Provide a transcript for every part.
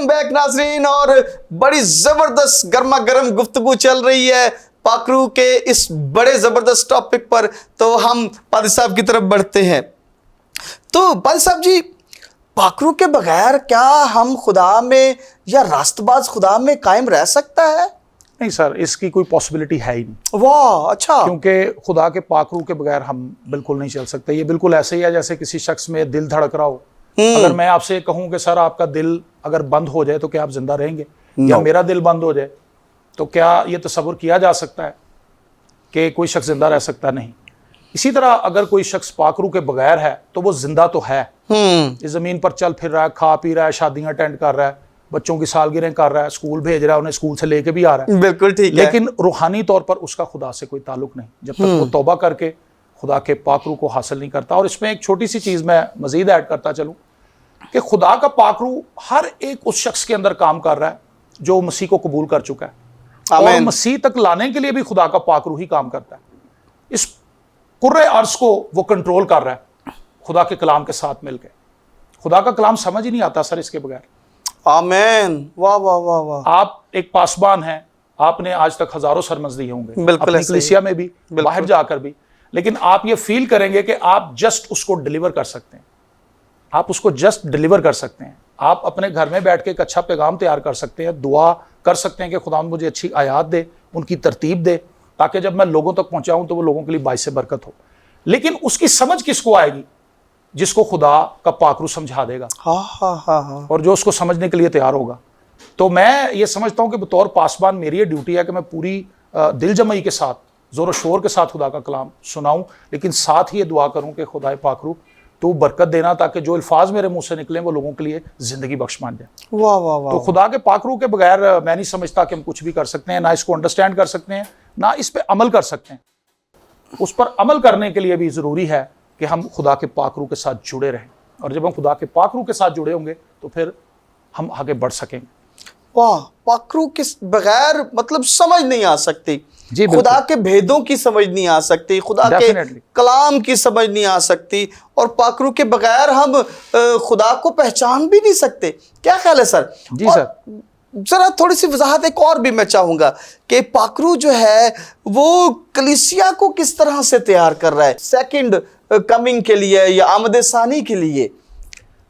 Back नाज़रीन, और बड़ी जबरदस्त गर्मा गर्म गुफ्तगू चल रही है पाकरू के इस बड़े जबरदस्त टॉपिक पर। तो हम पादी साहब की तरफ बढ़ते हैं। तो पादी साहब जी, पाकरू के बगैर क्या हम खुदा में या रास्तबाज खुदा में कायम रह सकता है? नहीं सर, इसकी कोई पॉसिबिलिटी है ही नहीं। वाह, अच्छा। क्योंकि खुदा के पाकरू के बगैर हम बिल्कुल नहीं चल सकते। ये बिल्कुल ऐसे ही है जैसे किसी शख्स में दिल धड़क रहा हो। अगर मैं आपसे कहूं कि सर आपका दिल अगर बंद हो जाए तो क्या आप जिंदा रहेंगे? या मेरा दिल बंद हो जाए तो क्या ये तसव्वुर किया जा सकता है कि कोई शख्स जिंदा रह सकता? नहीं। इसी तरह अगर कोई शख्स पाकरू के बगैर है तो वो जिंदा तो है, इस जमीन पर चल फिर रहा है, खा पी रहा है, शादियां अटेंड कर रहा है, बच्चों की सालगिरह कर रहा है, स्कूल भेज रहा है, उन्हें स्कूल से लेके भी आ रहा है। बिल्कुल ठीक है। लेकिन रूहानी तौर पर उसका खुदा से कोई ताल्लुक नहीं, जब तक वो तौबा करके खुदा के पाकरू को हासिल नहीं करता। और इसमें एक छोटी सी चीज मैं मजीद ऐड करता चलूं कि खुदा का पाकरू हर एक उस शख्स के अंदर काम कर रहा है जो मसीह को कबूल कर चुका है, और मसीह तक लाने के लिए भी खुदा का पाकरू ही काम करता है। इस कुर्रे अर्ज को वो कंट्रोल कर रहा है खुदा के कलाम के साथ मिलकर। खुदा का कलाम समझ ही नहीं आता सर इसके बगैर। आमीन। वाह वाह वाह वाह। आप एक पासबान हैं, आपने आज तक हजारों सरमज दिए होंगे, बिल्कुल, अपनी कलीसिया में भी, बाहर जाकर भी, लेकिन आप ये फील करेंगे कि आप जस्ट उसको डिलीवर कर सकते हैं। आप उसको जस्ट डिलीवर कर सकते हैं। आप अपने घर में बैठ के एक अच्छा पैगाम तैयार कर सकते हैं, दुआ कर सकते हैं कि खुदा मुझे अच्छी आयात दे, उनकी तरतीब दे, ताकि जब मैं लोगों तक पहुंचाऊं तो वो लोगों के लिए बाइस बरकत हो। लेकिन उसकी समझ किसको आएगी? जिसको खुदा का पाकरू समझा देगा। और जो उसको समझने के लिए तैयार होगा। तो मैं ये समझता हूं कि बतौर पासबान मेरी ये ड्यूटी है कि मैं पूरी दिल जमाई के साथ, जोर शोर के साथ खुदा का कलाम सुनाऊं, लेकिन साथ ही ये दुआ करूं कि खुदा पाकरू तो बरकत देना, ताकि जो अल्फाज मेरे मुंह से निकले वो लोगों के लिए जिंदगी बख्श मान जाए। वाह वाह वाह। तो खुदा के पाकरू के बगैर मैं नहीं समझता कि हम कुछ भी कर सकते हैं, ना इसको अंडरस्टैंड कर सकते हैं, ना इस पर अमल कर सकते हैं। उस पर अमल करने के लिए भी जरूरी है कि हम खुदा के पाकरू के साथ जुड़े रहें, और जब हम खुदा के पाकरू के साथ जुड़े होंगे तो फिर हम आगे बढ़ सकेंगे। वाह, पाकरू के बगैर मतलब समझ नहीं आ सकती, खुदा के भेदों की समझ नहीं आ सकती, खुदा के कलाम की समझ नहीं आ सकती, और पाकरू के बगैर हम खुदा को पहचान भी नहीं सकते। क्या ख्याल है सर? जी सर, जरा थोड़ी सी वजाहत एक और भी मैं चाहूंगा कि पाकरू जो है वो कलीसिया को किस तरह से तैयार कर रहा है सेकंड कमिंग के लिए या आमद सानी के लिए?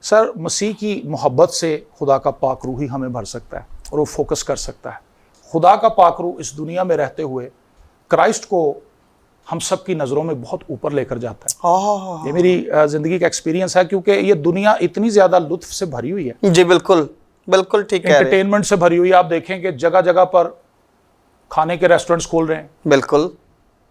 सर, मसीह की मोहब्बत से खुदा का पाकरू ही हमें भर सकता है और वो फोकस कर सकता है। खुदा का पाकरू इस दुनिया में रहते हुए क्राइस्ट को हम सब की नज़रों में बहुत ऊपर लेकर जाता है। ये मेरी ज़िंदगी का एक्सपीरियंस है, क्योंकि ये दुनिया इतनी ज़्यादा लुत्फ से भरी हुई है। जी बिल्कुल बिल्कुल ठीक है, एंटरटेनमेंट से भरी हुई है। आप देखें कि जगह जगह पर खाने के रेस्टोरेंट्स खोल रहे हैं। बिल्कुल,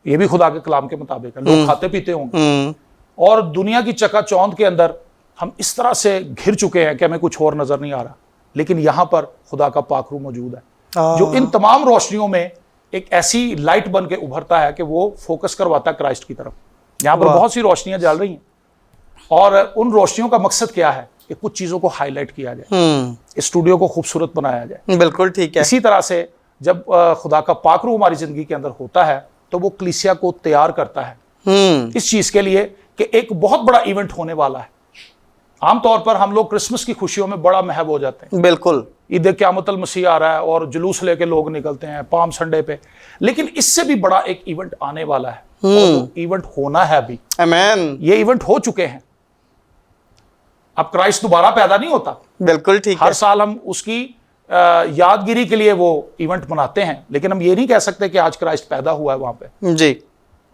ये भी खुदा के कलाम के मुताबिक है। लोग खाते पीते होंगे, और दुनिया की चकाचौंध के अंदर हम इस तरह से घिर चुके हैं कि हमें कुछ और नजर नहीं आ रहा। लेकिन यहाँ पर खुदा का पाकरू मौजूद है, जो इन तमाम रोशनियों में एक ऐसी लाइट बन के उभरता है कि वो फोकस करवाता है क्राइस्ट की तरफ। यहाँ पर बहुत सी रोशनियां जल रही हैं, और उन रोशनियों का मकसद क्या है कि कुछ चीजों को हाईलाइट किया जाए, स्टूडियो को खूबसूरत बनाया जाए। बिल्कुल ठीक है। इसी तरह से जब खुदा का पाकरू हमारी जिंदगी के अंदर होता है तो वो कलीसिया को तैयार करता है इस चीज के लिए कि एक बहुत बड़ा इवेंट होने वाला है। आमतौर पर हम लोग क्रिसमस की खुशियों में बड़ा महब हो जाते हैं। बिल्कुल, ईद क़यामतुल मसीह आ रहा है और जुलूस लेके लोग निकलते हैं पाम संडे पे, लेकिन इससे भी बड़ा एक इवेंट आने वाला है, और इवेंट होना है अभी। आमीन। ये इवेंट हो चुके हैं। अब क्राइस्ट दोबारा पैदा नहीं होता। बिल्कुल ठीक है। हर साल हम उसकी यादगिरी के लिए वो इवेंट मनाते हैं, लेकिन हम ये नहीं कह सकते कि आज क्राइस्ट पैदा हुआ है वहां पे। जी,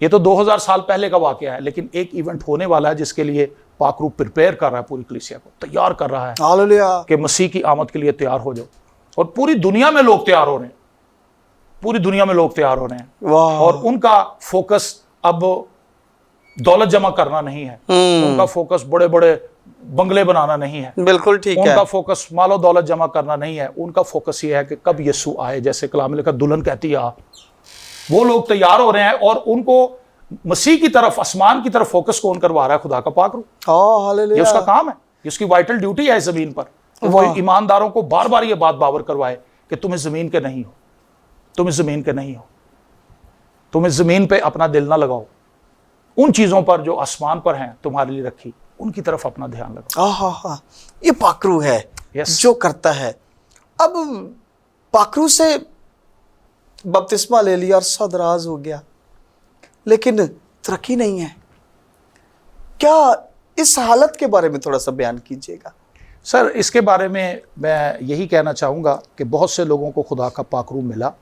ये तो 2000 साल पहले का वाकया है, लेकिन एक इवेंट होने वाला है जिसके लिए पाकरू प्रिपेयर कर रहा है, पूरी कलीसिया को तैयार कर रहा है हालेलुया, कि मसीह की आमद के लिए तैयार हो जाओ। और पूरी दुनिया में लोग तैयार हो रहे हैं, पूरी दुनिया में लोग तैयार हो रहे हैं, और उनका फोकस अब दौलत जमा करना नहीं है, उनका फोकस बड़े बड़े बंगले बनाना नहीं है। बिल्कुल ठीक है। उनका फोकस मालो दौलत जमा करना नहीं है, उनका फोकस ये है कि कब यीशु आए, जैसे कलाम में लिखा दुल्हन कहती है आ। वो लोग तैयार हो रहे हैं, और उनको मसीह की तरफ, आसमान की तरफ फोकस कौन करवा रहा है? खुदा का पाकरू। हालेलुया, ये उसका काम है, ये उसकी वाइटल ड्यूटी है इस जमीन पर। वो ईमानदारों को बार बार ये बात बावर करवाए कि तुम इस जमीन के नहीं हो, तुम इस जमीन के नहीं हो, तुम इस जमीन पे अपना दिल ना लगाओ, उन चीजों पर जो आसमान पर हैं तुम्हारे लिए रखी, उनकी तरफ अपना ध्यान लगाओ। ये पाकरू है जो करता है। अब पाखरू से बपतिस्मा ले लिया और सदराज हो गया, लेकिन तरक्की नहीं है। क्या इस हालत के बारे में थोड़ा सा बयान कीजिएगा? सर, इसके बारे में मैं यही कहना चाहूँगा कि बहुत से लोगों को खुदा का पाखरू मिला,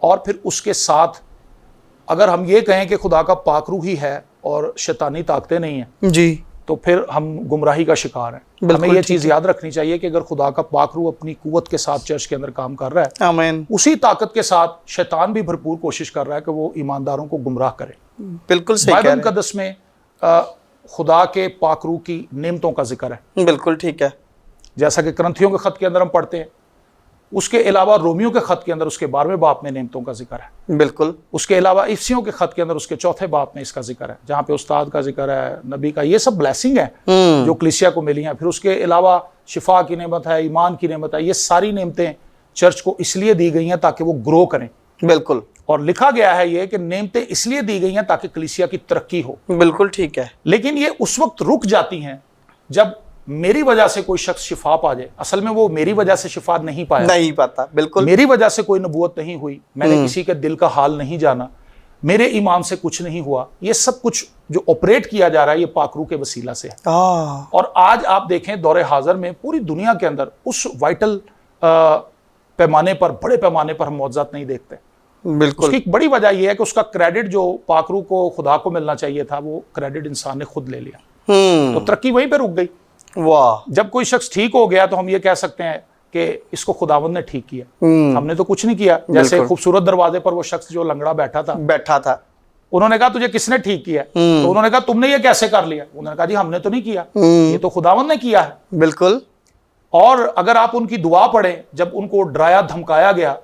और फिर उसके साथ अगर हम ये कहें कि खुदा का पाखरू ही है और शैतानी ताकतें नहीं हैं जी, तो फिर हम गुमराही का शिकार हैं। हमें ये चीज़ याद रखनी चाहिए कि अगर खुदा का पाखरू अपनी कुव्वत के साथ चर्च के अंदर काम कर रहा है, आमीन, उसी ताकत के साथ शैतान भी भरपूर कोशिश कर रहा है कि वो ईमानदारों को गुमराह करे। बिल्कुल सही कह बाइबल रहे मुकद्दस में खुदा के पाखरू की नेमतों का जिक्र है, हैं। बिल्कुल ठीक है। जैसा कि करंथियों के खत के अंदर हम पढ़ते हैं। उसके अलावा रोमियो के खत के अंदर उसके 12वें बाब में नेमतों का जिक्र है। बिल्कुल। उसके अलावा इफ्सियों के खत के अंदर उसके 4थे बाब में इसका जिक्र है, जहाँ पे उस्ताद का जिक्र है, नबी का। ये सब ब्लेसिंग है जो कलीसिया को मिली हैं। फिर उसके अलावा शिफा की नेमत है, ईमान की नेमत है। ये सारी नेमतें चर्च को इसलिए दी गई हैं ताकि वो ग्रो करें। बिल्कुल। और लिखा गया है ये कि नेमतें इसलिए दी गई हैं ताकि कलीसिया की तरक्की हो। बिल्कुल ठीक है। लेकिन ये उस वक्त रुक जाती हैं जब मेरी वजह से कोई शख्स शिफा पा जाए। असल में वो मेरी वजह से शिफा नहीं पाया, नहीं पाता। बिल्कुल। मेरी वजह से कोई नबूवत नहीं हुई, मैंने किसी के दिल का हाल नहीं जाना, मेरे ईमान से कुछ नहीं हुआ। ये सब कुछ जो ऑपरेट किया जा रहा है ये पाखरू के वसीला से है। और आज आप देखें दौरे हाजिर में पूरी दुनिया के अंदर उस वाइटल पैमाने पर, बड़े पैमाने पर हम मौजज़ात नहीं देखते। बिल्कुल। उसकी एक बड़ी वजह यह है कि उसका क्रेडिट जो पाखरू को, खुदा को मिलना चाहिए था, वो क्रेडिट इंसान ने खुद ले लिया। तो तरक्की वहीं पे रुक गई। वाह। जब कोई शख्स ठीक हो गया तो हम ये कह सकते हैं कि इसको खुदावंद ने ठीक किया, हमने तो कुछ नहीं किया। जैसे खूबसूरत दरवाजे पर वो शख्स जो लंगड़ा बैठा था, उन्होंने कहा तुझे किसने ठीक किया? तो उन्होंने कहा तुमने ये कैसे कर लिया? उन्होंने कहा जी हमने तो नहीं किया, ये तो खुदावंद ने किया है। बिल्कुल। और अगर आप उनकी दुआ पढ़ें, जब उनको डराया धमकाया गया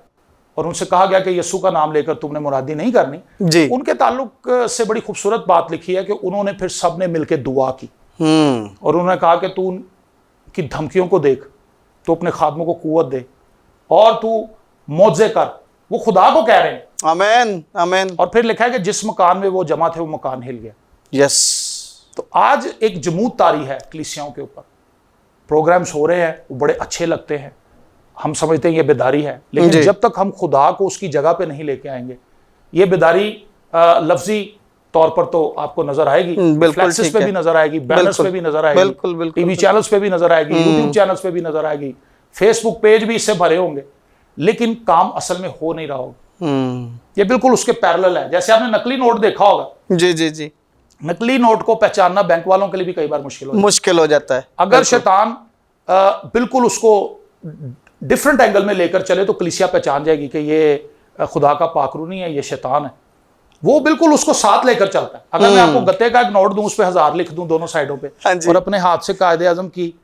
और उनसे कहा गया कि यीशु का नाम लेकर तुमने मुरादी नहीं करनी जी, उनके ताल्लुक से बड़ी खूबसूरत बात लिखी है कि उन्होंने फिर सबने मिलकर दुआ की और उन्होंने कहा कि तू उनकी धमकियों को देख, तो अपने खादमों को कुव्वत दे और तू मौजे कर। वो खुदा को कह रहे हैं। आमीन, आमीन। और फिर लिखा है कि जिस मकान में वो जमा थे वो मकान हिल गया। यस। तो आज एक जमूत तारी है कलीसियाओं के ऊपर, प्रोग्राम्स हो रहे हैं, वो बड़े अच्छे लगते हैं, हम समझते हैं ये बेदारी है। लेकिन जब तक हम खुदा को उसकी जगह पे नहीं लेके आएंगे, ये बेदारी लफ्जी तौर पर तो आपको नजर आएगी, फ्लैक्सेस पे भी नजर आएगी, बैनर्स पे भी नजर आएगी, टीवी चैनल्स पे भी नजर आएगी, यूट्यूब चैनल्स पे भी नजर आएगी, फेसबुक पेज भी इससे भरे होंगे, लेकिन काम असल में हो नहीं रहा होगा। ये बिल्कुल उसके पैरेलल है। जैसे आपने नकली नोट देखा होगा। जी जी जी। नकली नोट को पहचानना बैंक वालों के लिए भी कई बार मुश्किल हो जाता है। अगर शैतान बिल्कुल उसको डिफरेंट एंगल में लेकर चले तो कलीसिया पहचान जाएगी कि ये खुदा का पाखरू नहीं है, ये शैतान है। वो बिल्कुल उसको साथ लेकर चलता है। अगर मैं आपको गत्ते का एक नोट दूं, उस पे 1000 लिख दूं दोनों साइडों पे, और अपने हाथ से कायदे आजम की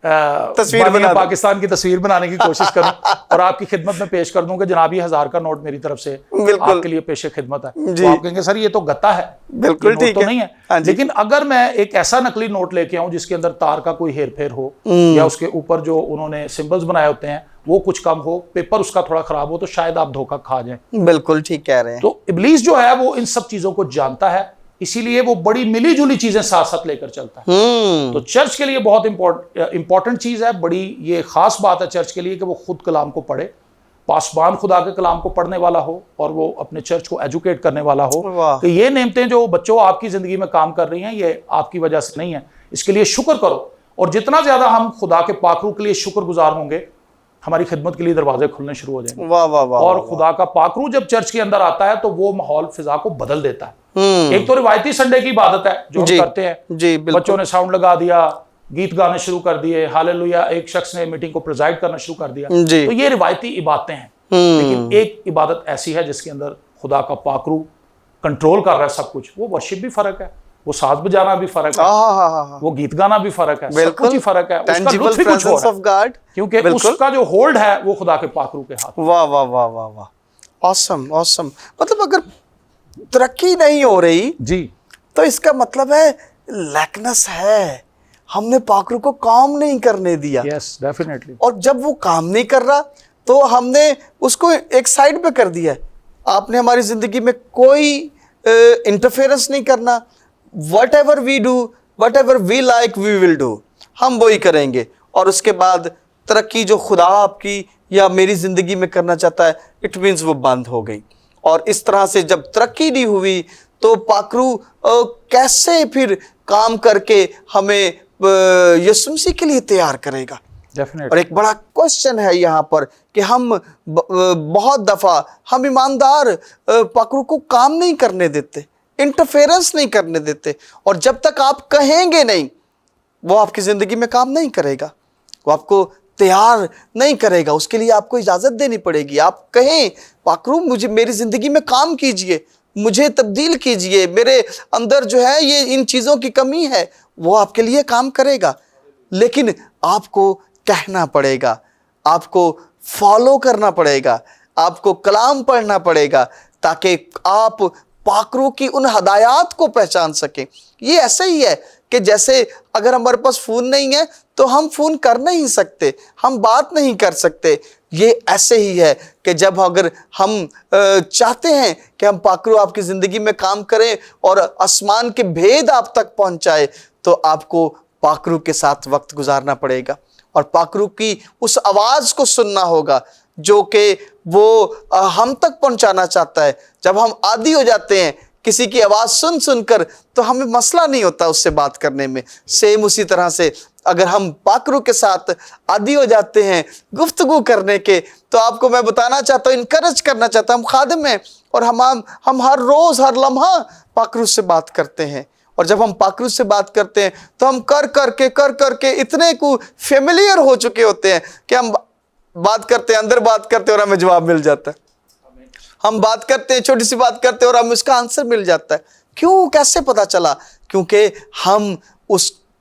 तस्वीर बना पाकिस्तान की तस्वीर बनाने की कोशिश करूं और आपकी खिदमत में पेश कर दूं कि जनाब ये 1000 का नोट मेरी तरफ से आपके लिए पेशे खिदमत है, तो आप कहेंगे सर ये तो गत्ता है, बिल्कुल ठीक तो नहीं है। लेकिन अगर मैं एक ऐसा नकली नोट लेके आऊं जिसके अंदर तार का कोई हेर फेर हो या उसके ऊपर जो उन्होंने सिंबल्स बनाए होते हैं वो कुछ कम हो, पेपर उसका थोड़ा खराब हो, तो शायद आप धोखा खा जाएं। बिल्कुल ठीक कह रहे हैं। तो इब्लीस जो है वो इन सब चीजों को जानता है, इसीलिए वो बड़ी मिली जुली चीजें साथ साथ लेकर चलता है। तो चर्च के लिए बहुत इंपॉर्टेंट चीज है, बड़ी ये खास बात है चर्च के लिए कि वो खुद कलाम को पढ़े, पासबान खुदा के कलाम को पढ़ने वाला हो और वो अपने चर्च को एजुकेट करने वाला हो कि ये नेमतें जो बच्चों आपकी जिंदगी में काम कर रही हैं ये आपकी वजह से नहीं है, इसके लिए शुक्र करो। और जितना ज्यादा हम खुदा के पाखरू के लिए शुक्रगुजार होंगे, हमारी खिदमत के लिए दरवाजे खुलने शुरू हो जाएंगे। वाह वाह वाह। और खुदा का पाखरू जब चर्च के अंदर आता है तो वो माहौल फिजा को बदल देता है। एक तो रिवायती संडे की इबादत है जो हम करते हैं जी, बच्चों ने साउंड लगा दिया, गीत गाने शुरू कर दिए, हालेलुया, एक शख्स ने मीटिंग को प्रिजाइड करना शुरू कर दिया, तो ये रिवायती इबादतें हैं। लेकिन एक इबादत ऐसी है जिसके अंदर खुदा का पाखरू कंट्रोल कर रहा है सब कुछ। वो वर्शिप भी फर्क है, वो साज बजाना भी फर्क है, वो गीत गाना भी फर्क है, सब कुछ ही फर्क है, उसका लुत्फ भी कुछ हो रहा है, क्योंकि उसका जो होल्ड है वो खुदा के पाखरू के हाथ। वाह वाह वाह वाह वाह, ऑसम ऑसम। मतलब अगर तरक्की नहीं हो रही जी तो इसका मतलब है लैकनेस है, हमने पाखरू को काम नहीं करने दिया। Yes definitely. और जब वो काम नहीं कर रहा तो हमने उसको एक साइड पे कर दिया। आपने हमारी जिंदगी में कोई इंटरफेरेंस नहीं करना, whatever we do, whatever we like, we will do, हम वही करेंगे। और उसके बाद तरक्की जो खुदा आपकी या मेरी ज़िंदगी में करना चाहता है, इट मीन्स वो बंद हो गई। और इस तरह से जब तरक्की नहीं हुई तो पाखरू कैसे फिर काम करके हमें यीशु मसीह के लिए तैयार करेगा। और एक बड़ा क्वेश्चन है यहाँ पर कि हम बहुत दफ़ा हम ईमानदार पाखरू को काम नहीं करने देते, इंटरफेरेंस नहीं करने देते, और जब तक आप कहेंगे नहीं वो आपकी ज़िंदगी में काम नहीं करेगा, वो आपको तैयार नहीं करेगा। उसके लिए आपको इजाज़त देनी पड़ेगी। आप कहें पाखरू मुझे मेरी ज़िंदगी में काम कीजिए, मुझे तब्दील कीजिए, मेरे अंदर जो है ये इन चीज़ों की कमी है, वो आपके लिए काम करेगा। लेकिन आपको कहना पड़ेगा, आपको फॉलो करना पड़ेगा, आपको कलाम पढ़ना पड़ेगा ताकि आप पाखरू की उन हदायत को पहचान सकें। ये ऐसा ही है कि जैसे अगर हमारे पास फ़ोन नहीं है तो हम फ़ोन कर नहीं सकते, हम बात नहीं कर सकते। ये ऐसे ही है कि जब अगर हम चाहते हैं कि हम पाखरू आपकी ज़िंदगी में काम करें और आसमान के भेद आप तक पहुंचाए, तो आपको पाखरू के साथ वक्त गुजारना पड़ेगा और पाखरू की उस आवाज़ को सुनना होगा जो कि वो हम तक पहुंचाना चाहता है। जब हम आदी हो जाते हैं किसी की आवाज़ सुन सुनकर तो हमें मसला नहीं होता उससे बात करने में। सेम उसी तरह से अगर हम पाखरू के साथ आदी हो जाते हैं गुफ्तगू करने के, तो आपको मैं बताना चाहता हूँ, इनकरेज करना चाहता हूँ, हम खादिम हैं और हम हर रोज़ हर लम्हा पाखरू से बात करते हैं। और जब हम पाखरू से बात करते हैं तो हम कर करके इतने को फेमिलियर हो चुके होते हैं कि हम बात करते हैं, अंदर बात करते हैं और हमें जवाब मिल जाता है। हम बात करते हैं, छोटी सी बात करते हैं और हमें उसका आंसर मिल जाता है। क्यों, कैसे पता चला? क्योंकि हम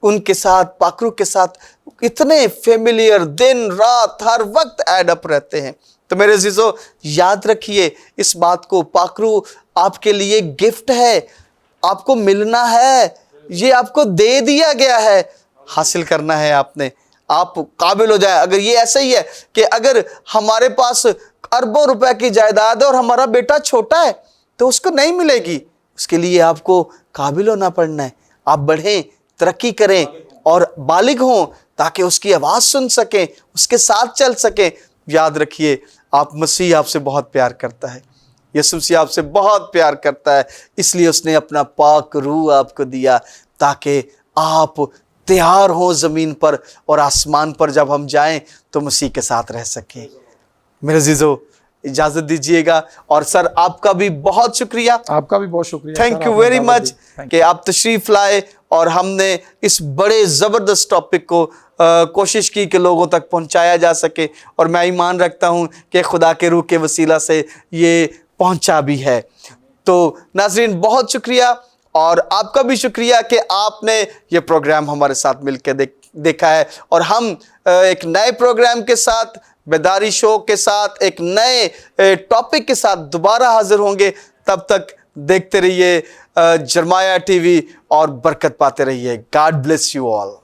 उनके साथ, पाखरू के साथ इतने फेमिलियर, दिन रात हर वक्त ऐड अप रहते हैं। तो मेरे अजीजों, याद रखिए इस बात को, पाखरू आपके लिए गिफ्ट है, आपको मिलना है, ये आपको दे दिया गया है, हासिल करना है आपने, आप काबिल हो जाए। अगर ये ऐसा ही है कि अगर हमारे पास अरबों रुपए की जायदाद है और हमारा बेटा छोटा है तो उसको नहीं मिलेगी। उसके लिए आपको काबिल होना पड़ना है। आप बढ़ें, तरक्की करें और बालिग हों ताकि उसकी आवाज़ सुन सकें, उसके साथ चल सकें। याद रखिए, आप मसीह आपसे बहुत प्यार करता है, यीशु मसीह आपसे बहुत प्यार करता है, इसलिए उसने अपना पाक रूह आपको दिया ताकि आप तैयार हो ज़मीन पर और आसमान पर जब हम जाएं तो मसीह के साथ रह सकें। मेरे अजीजों, इजाज़त दीजिएगा। और सर आपका भी बहुत शुक्रिया, आपका भी बहुत शुक्रिया, थैंक यू वेरी मच कि आप तशरीफ़ लाए और हमने इस बड़े ज़बरदस्त टॉपिक को कोशिश की कि लोगों तक पहुंचाया जा सके। और मैं ईमान रखता हूं कि खुदा के रूह के वसीला से ये पहुंचा भी है। तो नाज़रीन, बहुत शुक्रिया और आपका भी शुक्रिया कि आपने ये प्रोग्राम हमारे साथ मिलकर देखा है। और हम एक नए प्रोग्राम के साथ, बेदारी शो के साथ, एक नए टॉपिक के साथ दोबारा हाजिर होंगे। तब तक देखते रहिए जरमाया टीवी और बरकत पाते रहिए। God bless you all.